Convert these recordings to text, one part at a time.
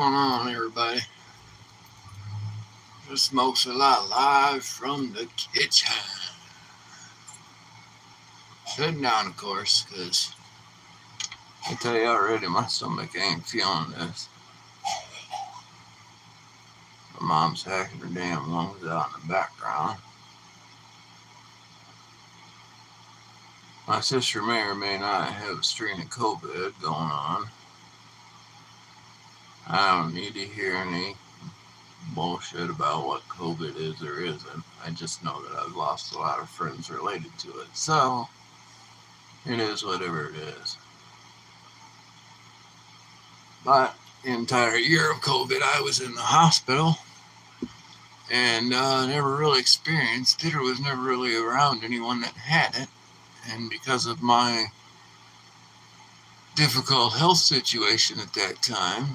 What's going on, everybody? This Smokes Alot live from the kitchen. Sitting down, of course, because I tell you already, my stomach ain't feeling this. My mom's hacking her damn lungs out in the background. My sister may or may not have a strain of COVID going on. I don't need to hear any bullshit about what COVID is or isn't. I just know that I've lost a lot of friends related to it. So, it is whatever it is. But the entire year of COVID, I was in the hospital and never really experienced it or was never really around anyone that had it. And because of my difficult health situation at that time,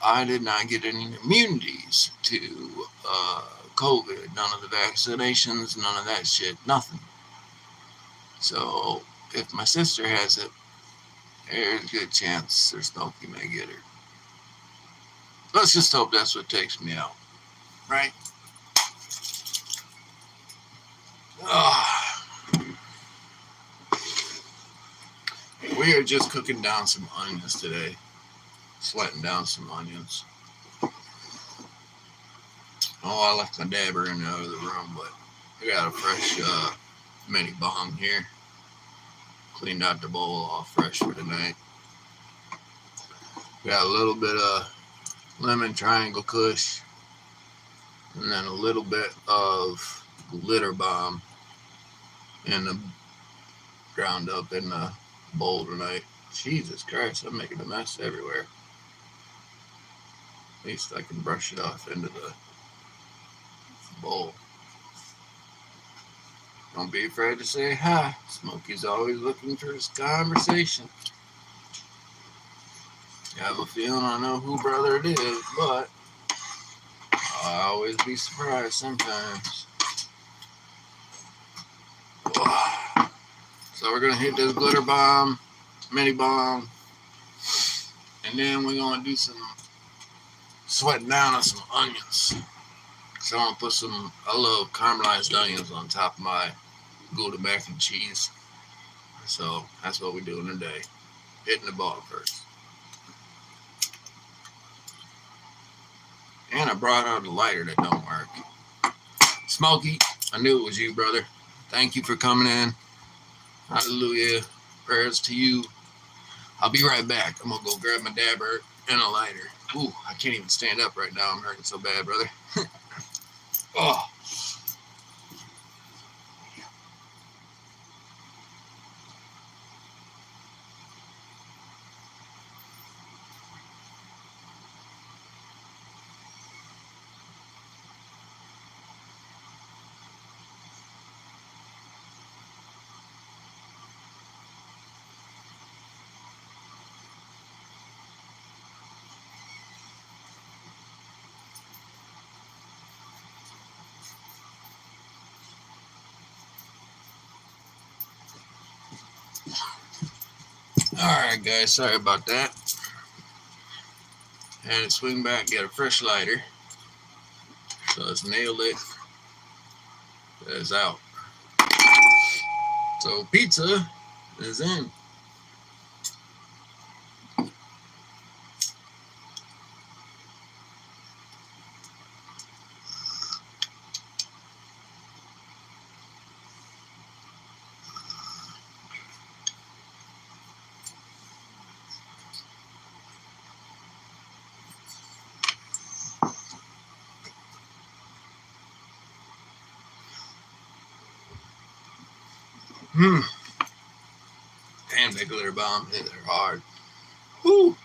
I did not get any immunities to COVID. None of the vaccinations, none of that shit, nothing. So if my sister has it, there's a good chance Sir Smokey may get her. Let's just hope that's what takes me out, right? We are just cooking down some onions today, sweating down some onions. Oh, I left my dabber in the other room, but I got a fresh mini bong here. Cleaned out the bowl all fresh for tonight. Got a little bit of lemon triangle kush, and then a little bit of glitter bomb in the ground up in the bowl tonight. Jesus Christ, I'm making a mess everywhere. At least I can brush it off into the bowl. Don't be afraid to say hi. Smokey's always looking for his conversation. I have a feeling I know who brother it is, but I'll always be surprised sometimes. So we're gonna hit this glitter bomb, mini bomb, and then we're gonna do some sweating down on some onions. So I'm gonna put I love caramelized onions on top of my Gouda mac and cheese. So that's what we're doing today. Hitting the ball first. And I brought out a lighter that don't work. Smokey, I knew it was you, brother. Thank you for coming in. Hallelujah. Prayers to you. I'll be right back. I'm going to go grab my dabber and a lighter. Ooh, I can't even stand up right now. I'm hurting so bad, brother. Oh. Alright, guys. Sorry about that. Had to swing back, get a fresh lighter. So let's nail it. That is out. So pizza is in. Damn, that glitter bomb hit her hard. Whoo!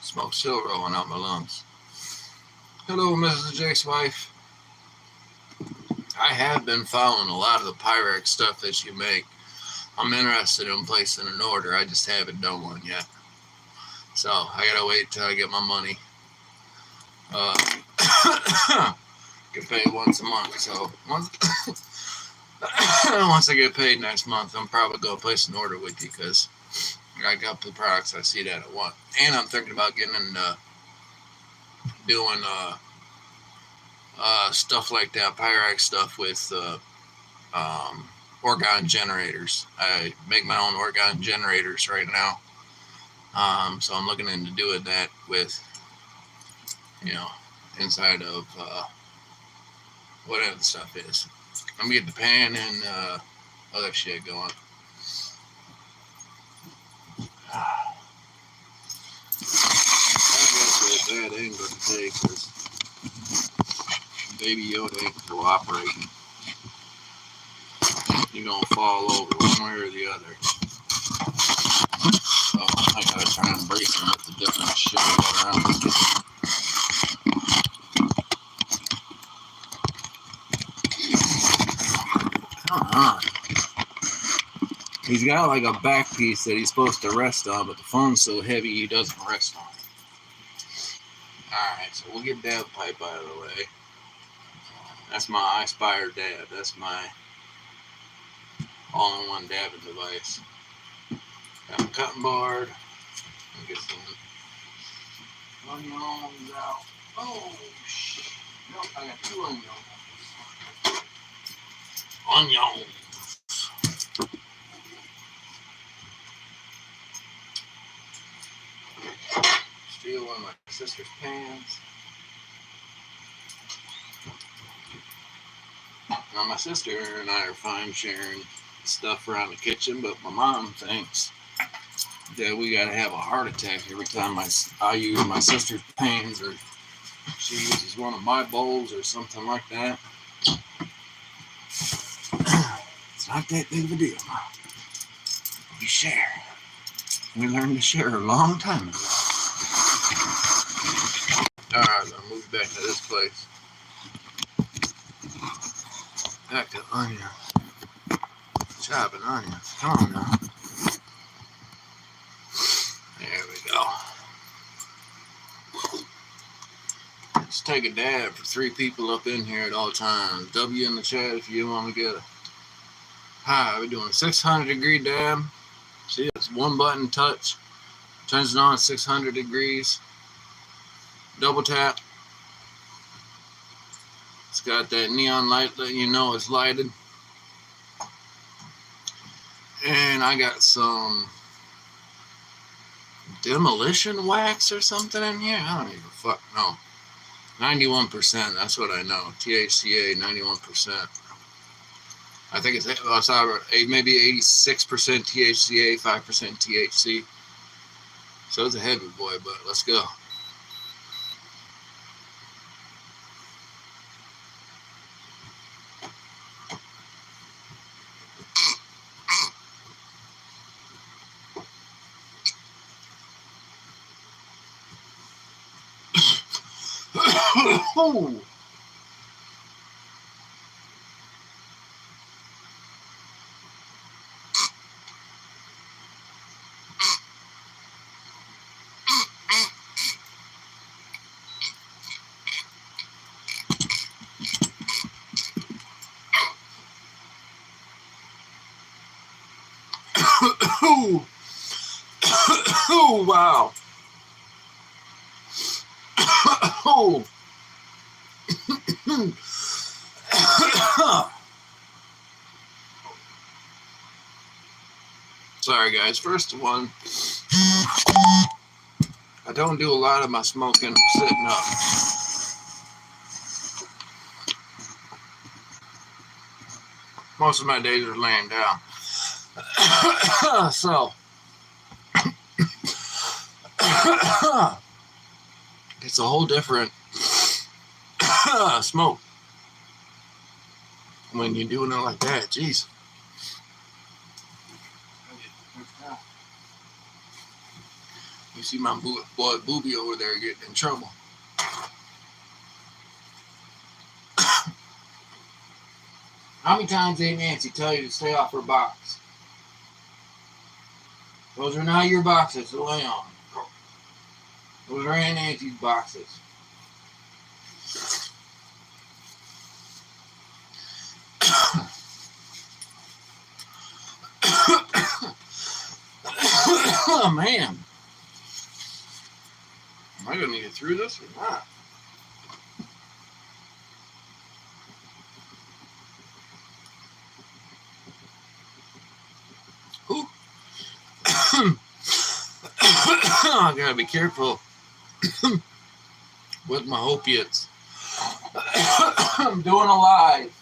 Smoke still rolling out my lungs. Hello, Mrs. Jake's wife. I have been following a lot of the Pyrex stuff that you make. I'm interested in placing an order. I just haven't done one yet. So I gotta wait till I get my money. Get paid once a month. So once I get paid next month, I'm probably gonna place an order with you because I got the products I see that I want. And I'm thinking about getting into doing stuff like that, Pyrex stuff with orgon generators. I make my own orgon generators right now. So I'm looking into doing that with, inside of whatever the stuff is. I'm gonna get the pan and other shit going. That's a bad angle to take because Baby Yoda ain't cooperating. You're gonna fall over one way or the other. So I gotta try and brace him with the different shit around. Come on. He's got like a back piece that he's supposed to rest on, but the phone's so heavy he doesn't rest on it. Alright, so we'll get dab pipe out of the way. That's my iSpire dab. That's my all-in-one dabbing device. Got my cutting board. I'll get some onions out. Oh, shit. Nope, I got 2 onions. Onions. Steal one of my sister's pans. Now, my sister and I are fine sharing stuff around the kitchen, but my mom thinks that we gotta have a heart attack every time I use my sister's pans, or she uses one of my bowls or something like that. It's not that big of a deal, Mom. We share. We learned to share a long time ago. Alright, I'll move back to this place. Back to onions. Chopping onions. Come on now. There we go. Let's take a dab for 3 people up in here at all times. W in the chat if you want to get a. Hi, we're doing a 600-degree dab. See, it's one button touch. Turns it on at 600 degrees. Double tap. It's got that neon light letting you know it's lighted. And I got some demolition wax or something in here. I don't even fuck know. 91%, that's what I know. THCA, 91%. I think it's maybe 86% THCA, 5% THC. So it's a heavy boy, but let's go. Oh. Oh, wow. Oh. Sorry, guys. First one, I don't do a lot of my smoking sitting up. Most of my days are laying down. So, it's a whole different smoke when you're doing it like that. Jeez. You see my boy Booby over there getting in trouble. How many times did Nancy tell you to stay off her box? Those are not your boxes to lay on. Those are Aunt Nancy's boxes. Oh, man. I gonna need it through this or not? Ooh. I gotta be careful with my opiates. I'm doing a live.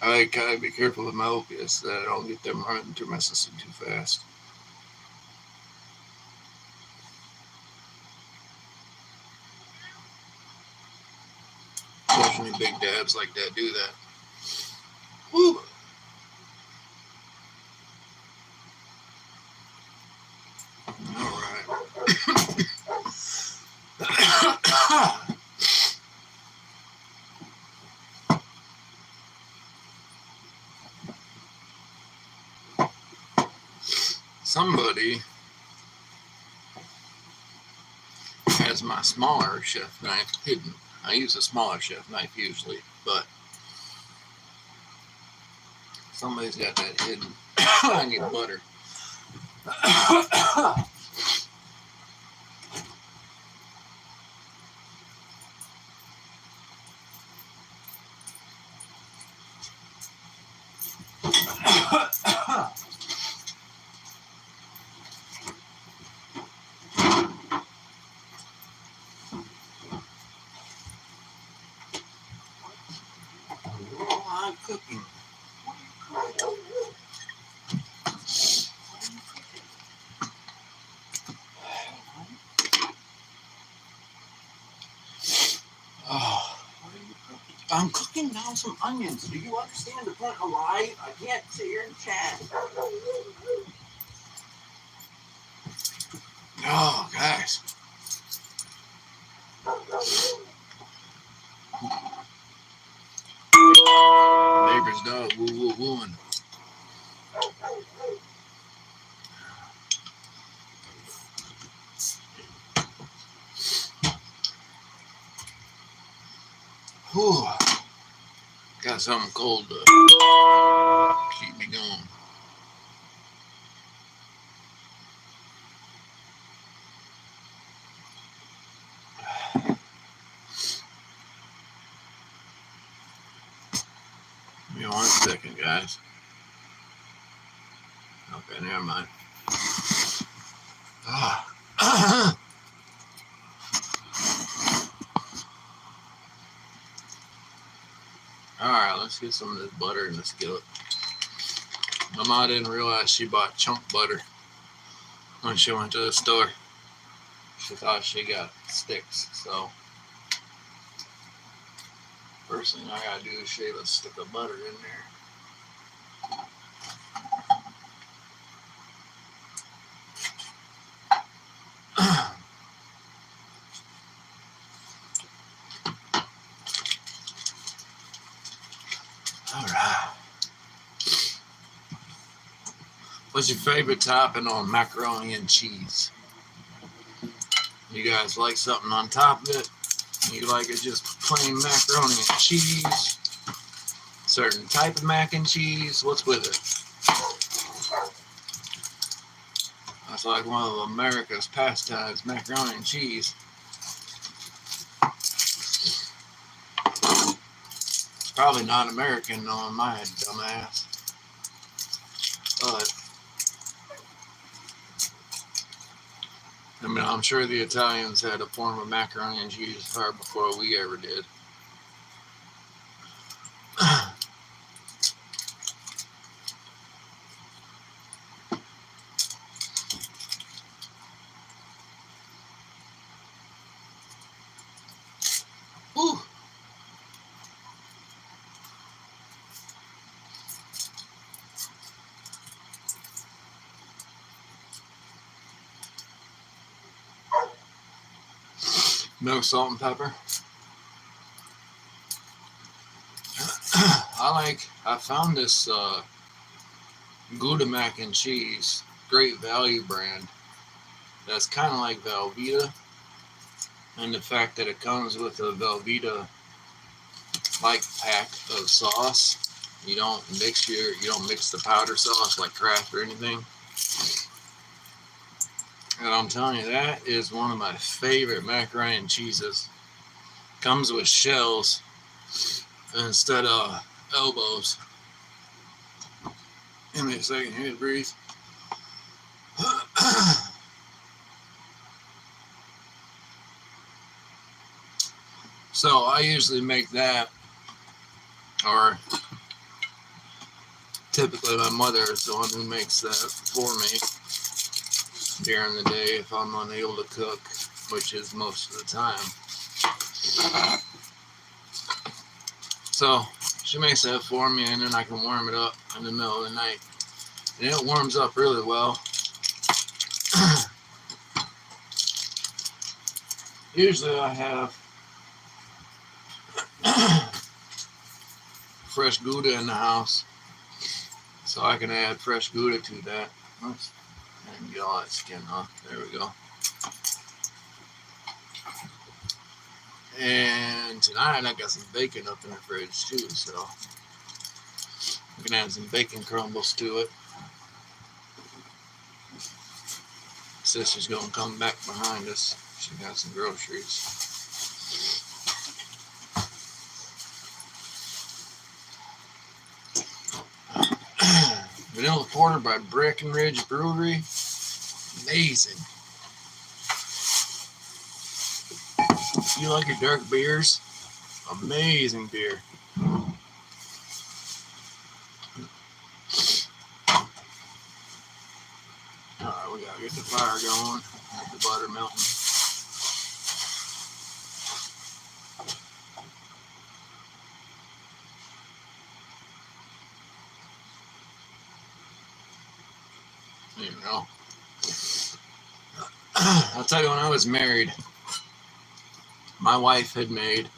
I gotta be careful with my opiates that I don't get them running through my system too fast. Unfortunately, big dabs like that do that. Woo. All right. Somebody has my smaller chef knife hidden. I use a smaller chef knife usually, but somebody's got that hidden. I need butter. I'm cooking. Oh, I'm cooking down some onions. Do you understand the point of life? I can't sit here and chat. Oh, guys. Neighbor's dog woo woo wooing. Whew. Got something cold to keep me going. Give me 1 second, guys. Okay, never mind. Ah. Alright, let's get some of this butter in the skillet. My mom didn't realize she bought chunk butter when she went to the store. She thought she got sticks, so first thing I gotta do is shave a stick of butter in there. Alright. What's your favorite topping on macaroni and cheese? You guys like something on top of it? You like it just plain macaroni and cheese? Certain type of mac and cheese? What's with it? That's like one of America's pastimes, macaroni and cheese. It's probably not American knowing my dumbass. But I mean, I'm sure the Italians had a form of macaroni and cheese far before we ever did. Woo. Milk, salt, and pepper. I found this Gouda mac and cheese, Great Value brand. That's kind of like Velveeta, and the fact that it comes with a Velveeta like pack of sauce. You don't mix the powder sauce like Kraft or anything. And I'm telling you, that is one of my favorite macaroni and cheeses. Comes with shells instead of elbows. Give me a second here to breathe. So I usually make that, or typically my mother is the one who makes that for me during the day if I'm unable to cook, which is most of the time. So she makes that for me, and then I can warm it up in the middle of the night. And it warms up really well. Usually I have fresh Gouda in the house, so I can add fresh Gouda to that. Oops. And get all that skin off. There we go. And tonight I got some bacon up in the fridge too, so we can add some bacon crumbles to it. Sister's gonna come back behind us. She got some groceries. Vanilla Porter by Breckenridge Brewery. Amazing. If you like your dark beers, amazing beer. Alright, we gotta get the fire going. Get the butter melting. You know. I'll tell you, when I was married, my wife had made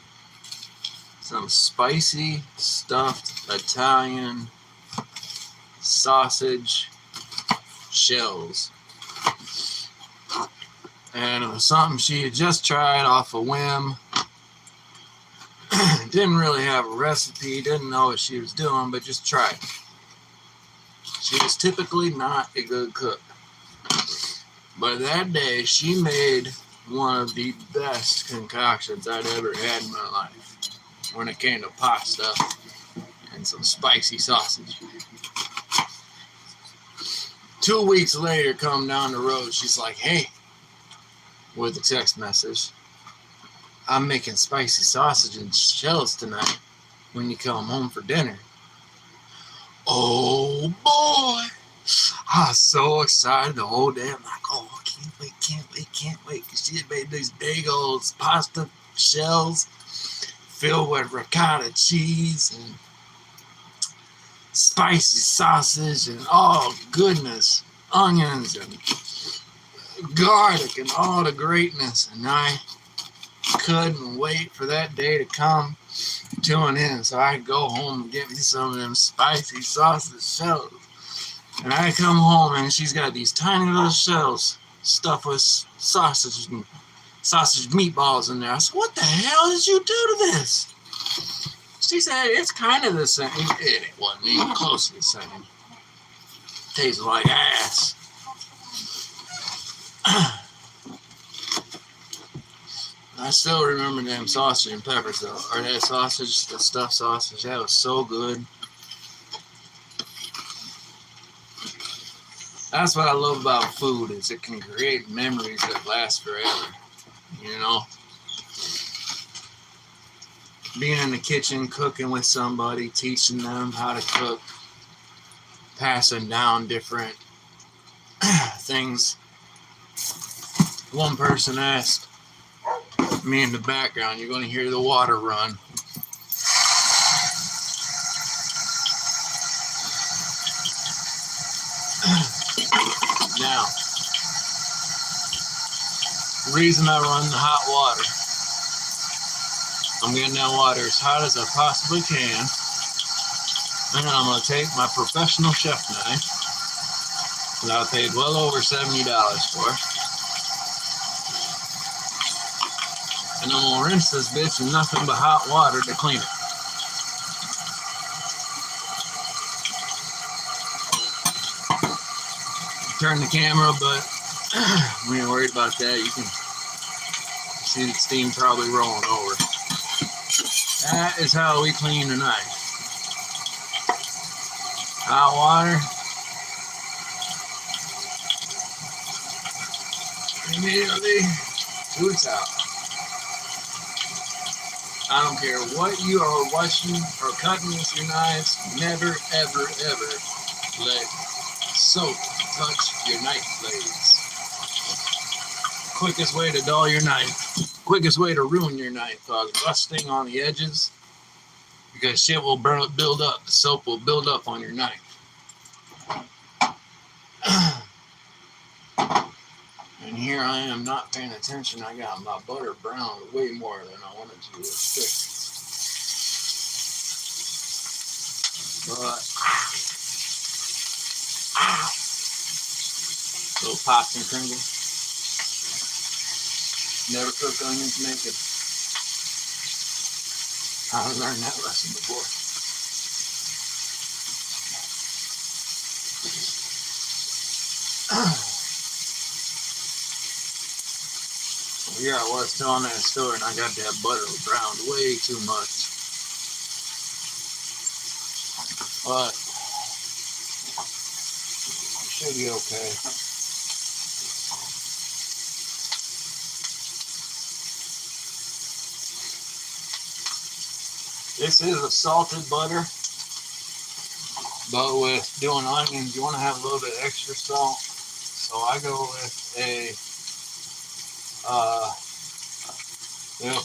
some spicy stuffed Italian sausage shells. And it was something she had just tried off a whim. Didn't really have a recipe, didn't know what she was doing, but just tried. She was typically not a good cook. But that day, she made one of the best concoctions I'd ever had in my life when it came to pasta and some spicy sausage. 2 weeks later, come down the road, she's like, hey, with a text message, I'm making spicy sausage and shells tonight when you come home for dinner. Oh boy, I was so excited the whole day. I'm like, oh, can't wait. Because she had made these big old pasta shells filled with ricotta cheese and spicy sausage and oh goodness, onions and garlic and all the greatness. And I couldn't wait for that day to come to an end so I could go home and get me some of them spicy sausage shells. And I come home and she's got these tiny little shells stuffed with sausage meatballs in there. I said, what the hell did you do to this? She said, it's kind of the same. It wasn't even close to the same. Tastes like ass. I still remember them sausage and peppers though. Or that sausage, the stuffed sausage, that was so good. That's what I love about food, is it can create memories that last forever. You know? Being in the kitchen, cooking with somebody, teaching them how to cook, passing down different things. One person asked me in the background, you're going to hear the water run. Now, the reason I run the hot water, I'm getting that water as hot as I possibly can, and then I'm going to take my professional chef knife that I paid well over $70 for, and I'm going to rinse this bitch in nothing but hot water to clean it. Turn the camera, but We ain't worried about that. You can see the steam probably rolling over. That is how we clean the knife. Hot water. Immediately to its out. I don't care what you are washing or cutting with your knives. Never, ever, ever let soap touch your knife blades. Quickest way to dull your knife. Quickest way to ruin your knife. Rusting on the edges. Because shit will build up. The soap will build up on your knife. And here I am not paying attention. I got my butter browned way more than I wanted to. It's thick. But little pops and crinkles. Never cook onions naked. I learned that lesson before. Here I was telling that story, and I got that butter browned way too much. But it should be okay. This is a salted butter, but with doing onions, you want to have a little bit extra salt. So I go with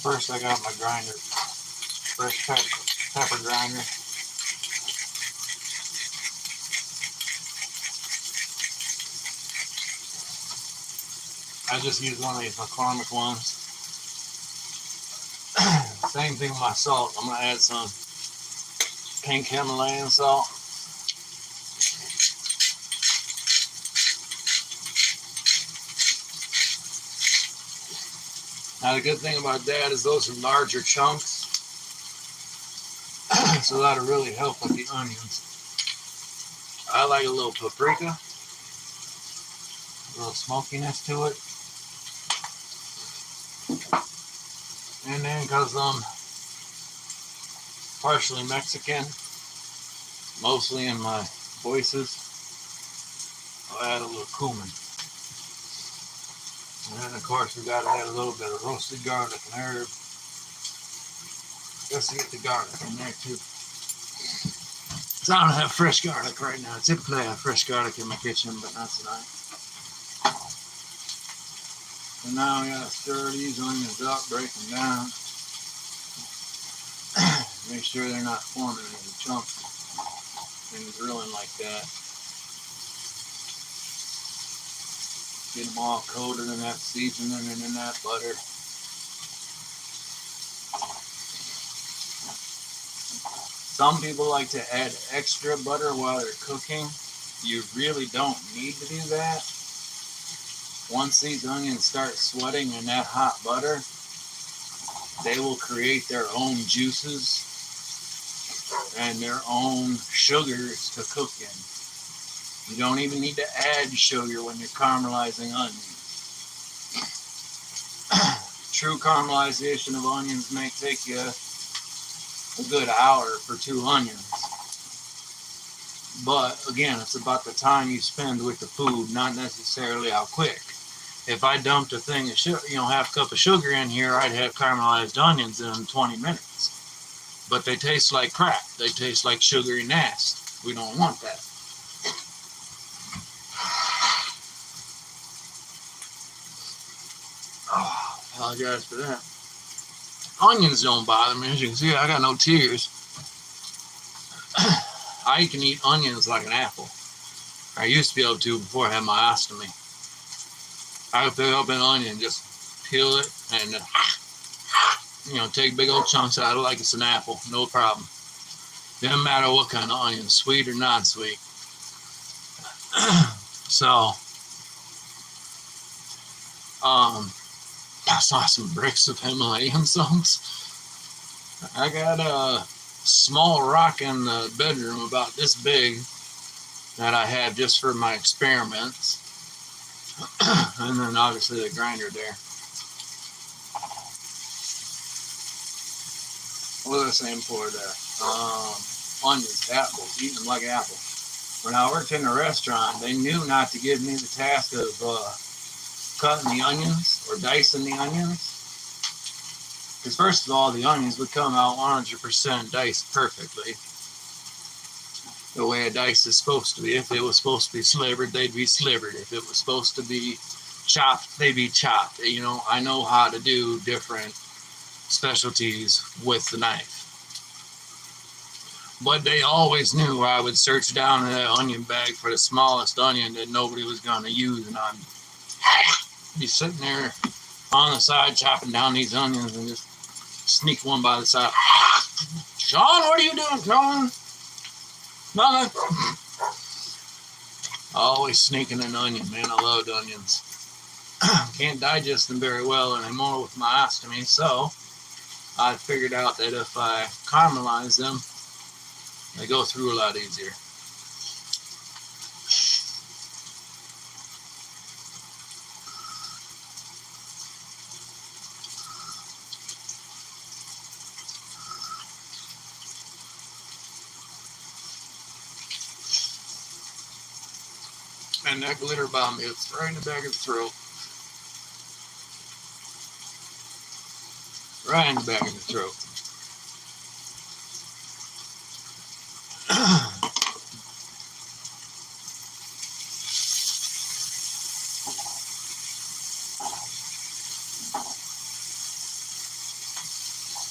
first I got my grinder, fresh pepper grinder. I just use one of these McCormick ones. Same thing with my salt. I'm going to add some pink Himalayan salt. Now the good thing about that is those are larger chunks. So that'll really help with the onions. I like a little paprika. A little smokiness to it. And then because I'm partially Mexican, mostly in my voices, I'll add a little cumin. And then of course we gotta add a little bit of roasted garlic and herb. Just to get the garlic in there too. So I don't have fresh garlic right now. Typically I have fresh garlic in my kitchen, but not tonight. So now we gotta stir these onions up, break them down. Make sure they're not forming into chunks and grilling like that. Get them all coated in that seasoning and in that butter. Some people like to add extra butter while they're cooking. You really don't need to do that. Once these onions start sweating in that hot butter, they will create their own juices and their own sugars to cook in. You don't even need to add sugar when you're caramelizing onions. True caramelization of onions may take you a good hour for 2 onions. But again, it's about the time you spend with the food, not necessarily how quick. If I dumped a thing of sugar, half a cup of sugar in here, I'd have caramelized onions in 20 minutes. But they taste like crap. They taste like sugary nasty. We don't want that. Oh, apologize for that. Onions don't bother me. As you can see, I got no tears. I can eat onions like an apple. I used to be able to before I had my ostomy. I would pick up an onion, just peel it, and take big old chunks out of it like it's an apple. No problem. Doesn't matter what kind of onion, sweet or non-sweet. So, I saw some bricks of Himalayan salts. I got a small rock in the bedroom about this big that I had just for my experiments. And then obviously the grinder there. What was I saying before there? Onions, apples, eating them like apples. When I worked in a restaurant, they knew not to give me the task of cutting the onions or dicing the onions. Because first of all, the onions would come out 100% diced perfectly. The way a dice is supposed to be. If it was supposed to be slivered, they'd be slivered. If it was supposed to be chopped, they'd be chopped. You know, I know how to do different specialties with the knife. But they always knew I would search down in that onion bag for the smallest onion that nobody was going to use. And I'd be sitting there on the side chopping down these onions and just sneak one by the side. Sean, what are you doing, Sean? Nothing. Always sneaking an onion, man. I loved onions. Can't digest them very well anymore with my ostomy, so I figured out that if I caramelize them, they go through a lot easier. And that glitter bomb hits right in the back of the throat. Right in the back of the throat.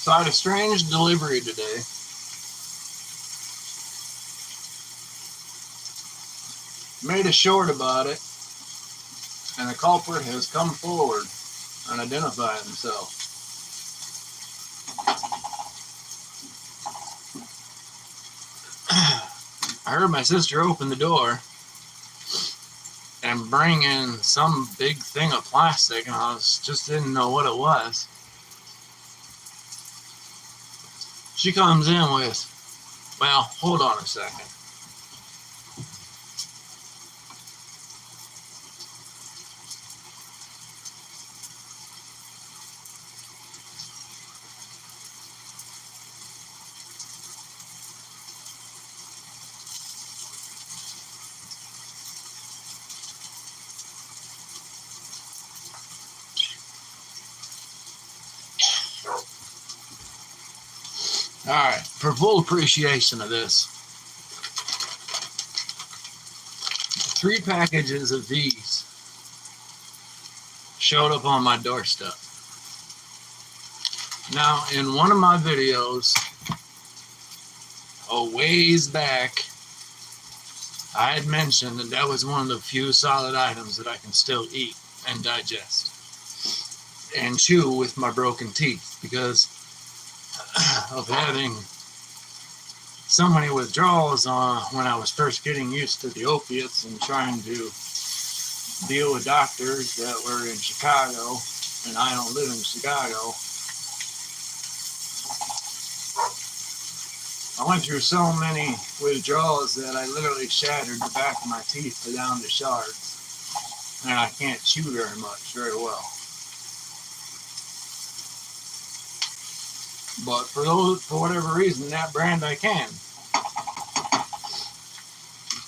So I had a strange delivery today. Made a short about it, and the culprit has come forward and identified himself. I heard my sister open the door and bring in some big thing of plastic, and I just didn't know what it was. She comes in with, well, hold on a second. Alright, for full appreciation of this, 3 packages of these showed up on my doorstep. Now, in one of my videos, a ways back, I had mentioned that that was one of the few solid items that I can still eat and digest and chew with my broken teeth because of having so many withdrawals when I was first getting used to the opiates and trying to deal with doctors that were in Chicago, and I don't live in Chicago. I went through so many withdrawals that I literally shattered the back of my teeth down to shards, and I can't chew very well. But for whatever reason, that brand I can.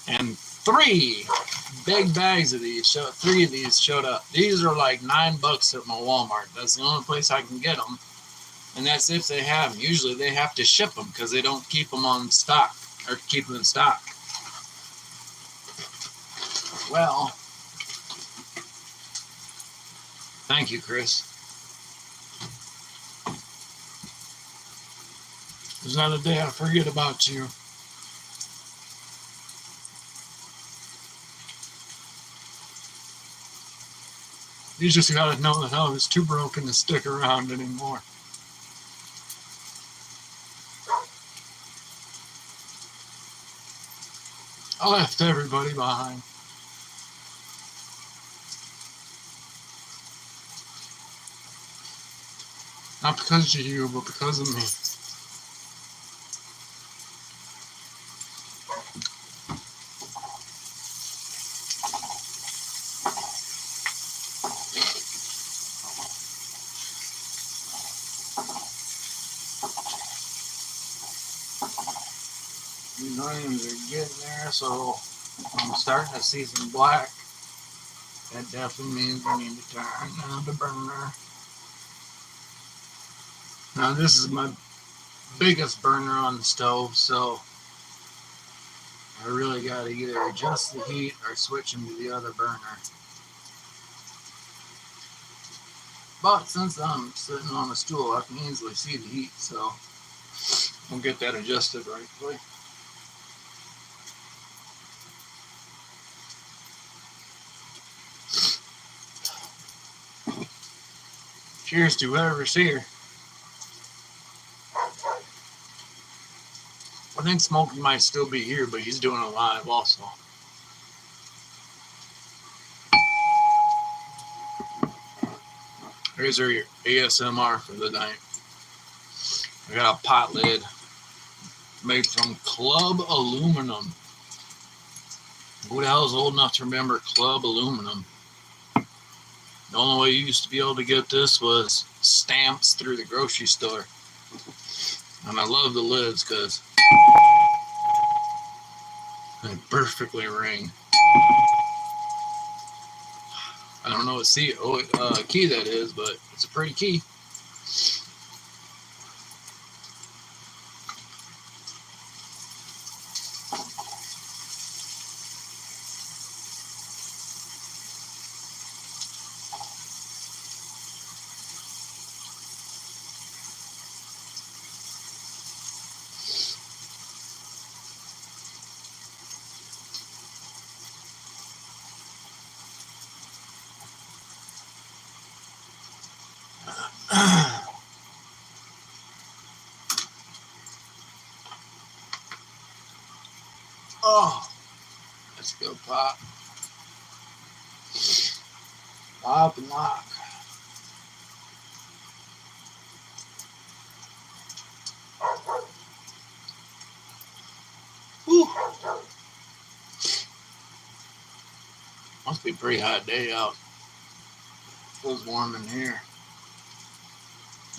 And 3 big bags of these, 3 of these showed up. These are like $9 at my Walmart. That's the only place I can get them. And that's if they have them. Usually they have to ship them because they don't keep them on stock or keep them in stock. Well, thank you, Chris. There's not a day I forget about you. You just gotta know that I was too broken to stick around anymore. I left everybody behind. Not because of you, but because of me. These onions are getting there, so I'm starting to see some black. That definitely means we need to turn down the burner. Now this is my biggest burner on the stove, so I really got to either adjust the heat or switch them to the other burner. But since I'm sitting on a stool, I can easily see the heat, so I'll get that adjusted right quick. Cheers to whoever's here. I think Smokey might still be here, but he's doing it live also. Here's our ASMR for the night. I got a pot lid made from club aluminum. Who the hell is old enough to remember club aluminum? The only way you used to be able to get this was stamps through the grocery store. And I love the lids because they perfectly ring. I don't know what key that is, but it's a pretty key. Oh, let's go pop. Pop and lock. Whew. Must be a pretty hot day out. Feels warm in here.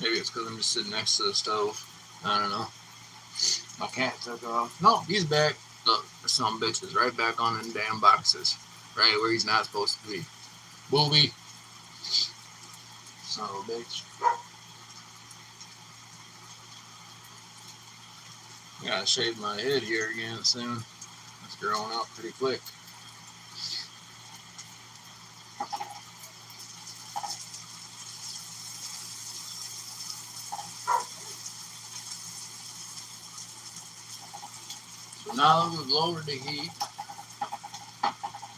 Maybe it's because I'm just sitting next to the stove. I don't know. My cat took off. No, he's back. Look, some bitches right back on them damn boxes. Right where he's not supposed to be. Booby. Son of a bitch. I gotta shave my head here again soon. It's growing out pretty quick. So now that we've lowered the heat,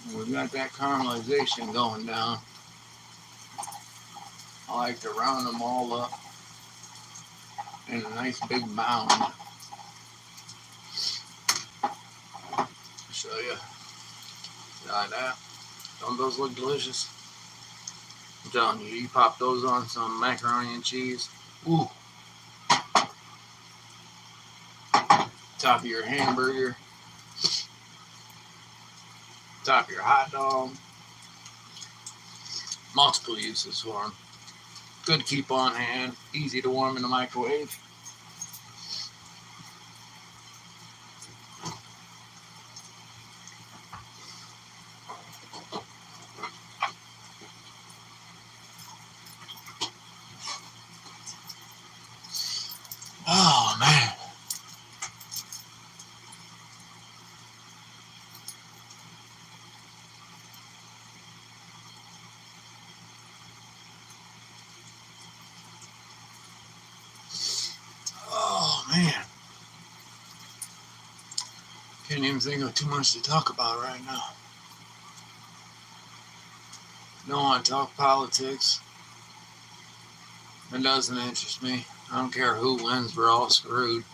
and we've got that caramelization going down, I like to round them all up in a nice big mound. I'll show you. Like that. Don't those look delicious? I'm telling you, you pop those on some macaroni and cheese. Ooh. Top of your hamburger. Top of your hot dog. Multiple uses for them. Good to keep on hand. Easy to warm in the microwave. Oh, man. Oh, man. Can't even think of too much to talk about right now. Don't want to talk politics. It doesn't interest me. I don't care who wins, we're all screwed.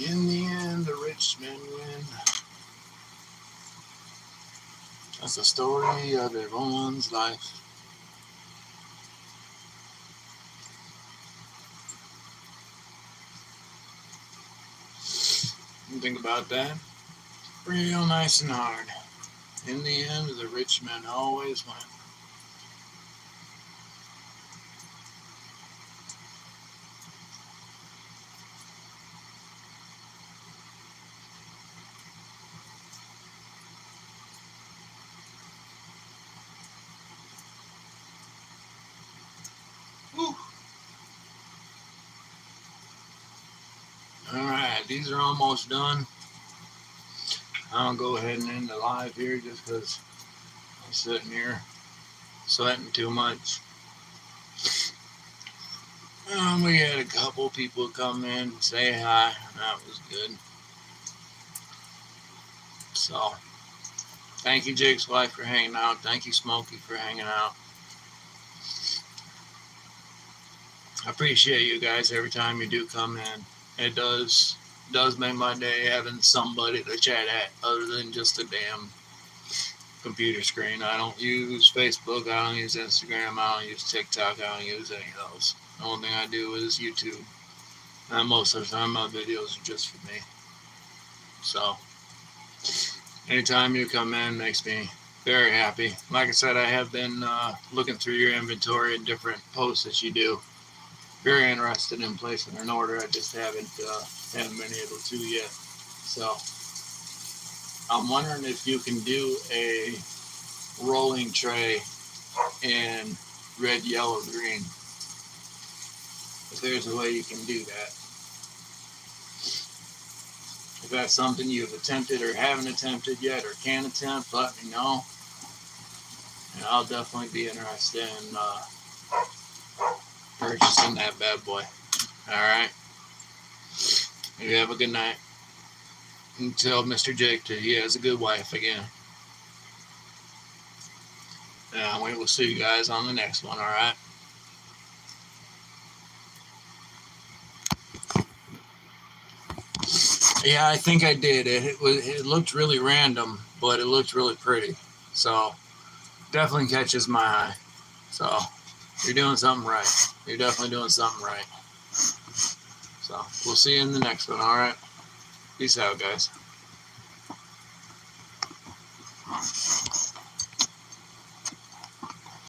In the end, the rich men win. That's the story of everyone's life. You think about that? Real nice and hard. In the end, the rich men always win. Whew. Alright, these are almost done. I'll go ahead and end the live here just because I'm sitting here sweating too much. We had a couple people come in and say hi. That was good. So, thank you, Jake's wife, for hanging out. Thank you, Smokey, for hanging out. I appreciate you guys every time you do come in. It does make my day having somebody to chat at other than just a damn computer screen. I don't use Facebook. I don't use Instagram. I don't use TikTok. I don't use any of those. The only thing I do is YouTube. And most of the time, my videos are just for me. So, anytime you come in makes me very happy. Like I said, I have been looking through your inventory and different posts that you do. Very interested in placing an order. I just haven't been able to yet. So I'm wondering if you can do a rolling tray in red, yellow, green. If there's a way you can do that. If that's something you've attempted or haven't attempted yet or can attempt, let me know. And I'll definitely be interested in purchasing that bad boy. Alright? You have a good night. And tell Mr. Jake that he has a good wife again. And we will see you guys on the next one, alright? Yeah, I think I did. It looked really random, but it looked really pretty. So, definitely catches my eye. So, you're doing something right. You're definitely doing something right. So, we'll see you in the next one, alright? Peace out, guys.